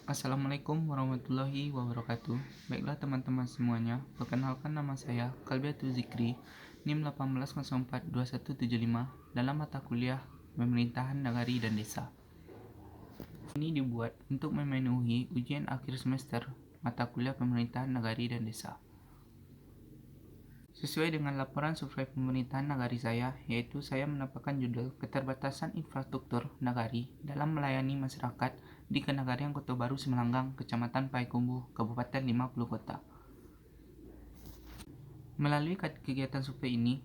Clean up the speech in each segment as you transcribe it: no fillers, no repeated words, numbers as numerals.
Assalamualaikum warahmatullahi wabarakatuh. Baiklah teman-teman semuanya, perkenalkan nama saya Kalbiatul Zikri, NIM 18042175 dalam mata kuliah Pemerintahan Nagari dan Desa. Ini dibuat untuk memenuhi ujian akhir semester mata kuliah Pemerintahan Nagari dan Desa. Sesuai dengan laporan survei pemerintahan nagari saya, yaitu saya mendapatkan judul Keterbatasan Infrastruktur Nagari dalam Melayani Masyarakat di Kenagarian Kota Baru Semalanggang, Kecamatan Payakumbuh, Kabupaten 50 Kota. Melalui kegiatan survei ini,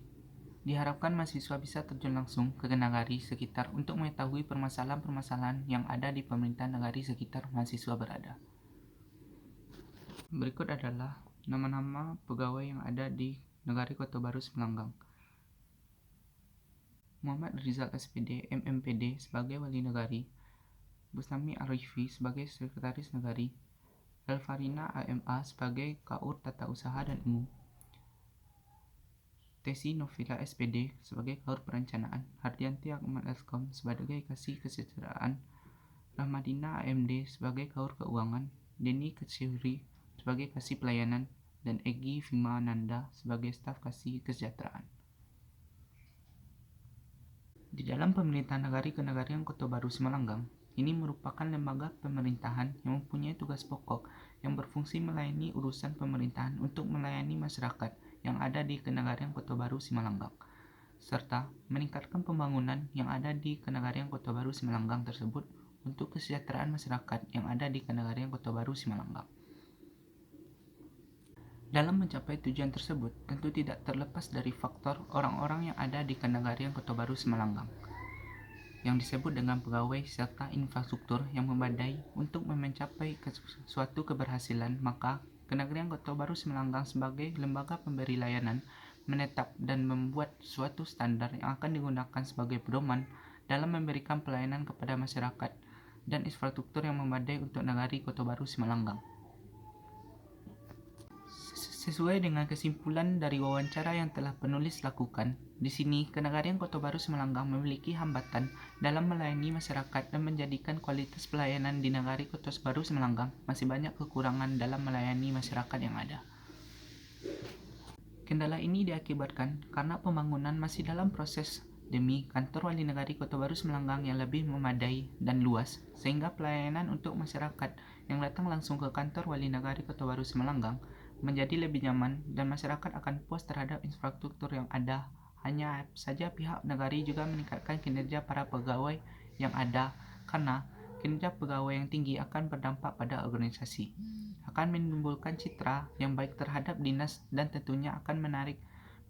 diharapkan mahasiswa bisa terjun langsung ke nagari sekitar untuk mengetahui permasalahan-permasalahan yang ada di pemerintahan nagari sekitar mahasiswa berada. Berikut adalah nama-nama pegawai yang ada di Nagari Kota Baru Semalanggang. Muhammad Rizal SPD, MMPD sebagai Wali Nagari, Bustami Arifi sebagai Sekretaris Nagari, Elfarina AMA sebagai Kaur Tata Usaha dan Umum, Tesi Novila SPD sebagai Kaur Perencanaan, Hardianti Akmal Eskom sebagai Kasih Kesejahteraan, Rahmadina AMD sebagai Kaur Keuangan, Deni Kecihuri sebagai Kasih Pelayanan, dan Egi Vimananda sebagai Staf Kasih Kesejahteraan. Di dalam pemerintahan nagari Kenagarian Kota Baru Semalanggang, ini merupakan lembaga pemerintahan yang mempunyai tugas pokok yang berfungsi melayani urusan pemerintahan untuk melayani masyarakat yang ada di Kenagarian Kota Baru Semalanggang, serta meningkatkan pembangunan yang ada di Kenagarian Kota Baru Semalanggang tersebut untuk kesejahteraan masyarakat yang ada di Kenagarian Kota Baru Semalanggang. Dalam mencapai tujuan tersebut, tentu tidak terlepas dari faktor orang-orang yang ada di Kenagarian Kota Baru Semalanggang, yang disebut dengan pegawai serta infrastruktur yang memadai untuk mencapai suatu keberhasilan. Maka Kenagarian Kota Baru Semalanggang sebagai lembaga pemberi layanan menetap dan membuat suatu standar yang akan digunakan sebagai pedoman dalam memberikan pelayanan kepada masyarakat dan infrastruktur yang memadai untuk Nagari Kota Baru Semalanggang. Sesuai dengan kesimpulan dari wawancara yang telah penulis lakukan, di sini Kenagarian Kota Baru Semalanggang memiliki hambatan dalam melayani masyarakat dan menjadikan kualitas pelayanan di Nagari Kota Baru Semalanggang masih banyak kekurangan dalam melayani masyarakat yang ada. Kendala ini diakibatkan karena pembangunan masih dalam proses demi kantor Wali Nagari Kota Baru Semalanggang yang lebih memadai dan luas, sehingga pelayanan untuk masyarakat yang datang langsung ke kantor Wali Nagari Kota Baru Semalanggang menjadi lebih nyaman dan masyarakat akan puas terhadap infrastruktur yang ada. Hanya saja pihak nagari juga meningkatkan kinerja para pegawai yang ada, karena kinerja pegawai yang tinggi akan berdampak pada organisasi, akan menimbulkan citra yang baik terhadap dinas, dan tentunya akan menarik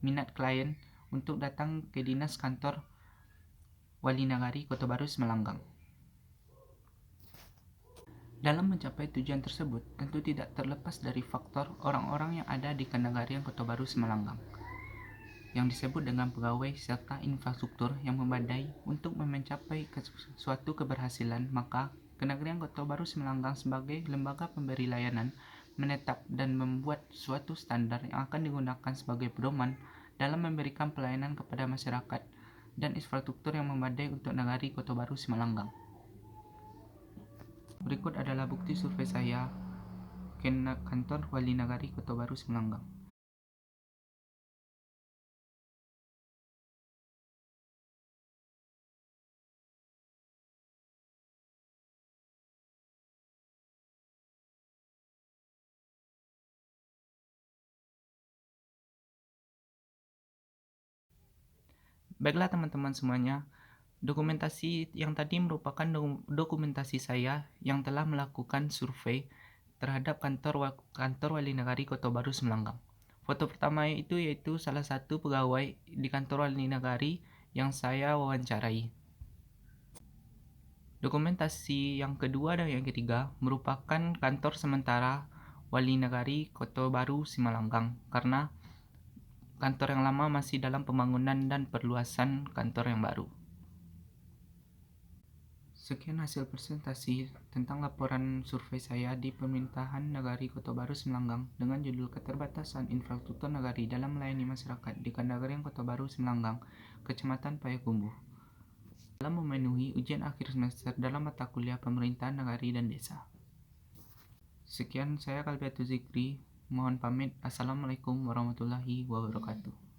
minat klien untuk datang ke dinas kantor Wali Nagari Kota Baru Semalanggang. Dalam mencapai tujuan tersebut, tentu tidak terlepas dari faktor orang-orang yang ada di Kenagarian Kota Baru Semalanggang, yang disebut dengan pegawai serta infrastruktur yang memadai untuk mencapai suatu keberhasilan. Maka Kenagarian Kota Baru Semalanggang sebagai lembaga pemberi layanan menetap dan membuat suatu standar yang akan digunakan sebagai pedoman dalam memberikan pelayanan kepada masyarakat dan infrastruktur yang memadai untuk Nagari Kota Baru Semalanggang. Berikut adalah bukti survei saya ke kantor Wali Nagari Kota Baru Semalanggang. Baiklah teman-teman semuanya, dokumentasi yang tadi merupakan dokumentasi saya yang telah melakukan survei terhadap kantor Wali Nagari Kota Baru Semalanggang. Foto pertama itu yaitu salah satu pegawai di kantor Wali Nagari yang saya wawancarai. Dokumentasi yang kedua dan yang ketiga merupakan kantor sementara Wali Nagari Kota Baru Semalanggang, karena kantor yang lama masih dalam pembangunan dan perluasan kantor yang baru. Sekian hasil presentasi tentang laporan survei saya di Pemerintahan Nagari Kota Baru Semalanggang dengan judul Keterbatasan Infrastruktur Nagari dalam Melayani Masyarakat di Kenagarian Kota Baru Semalanggang, Kecamatan Payakumbuh, dalam memenuhi ujian akhir semester dalam mata kuliah Pemerintahan Nagari dan Desa. Sekian saya Kalbiatu Zikri. Mohon pamit. Assalamualaikum warahmatullahi wabarakatuh.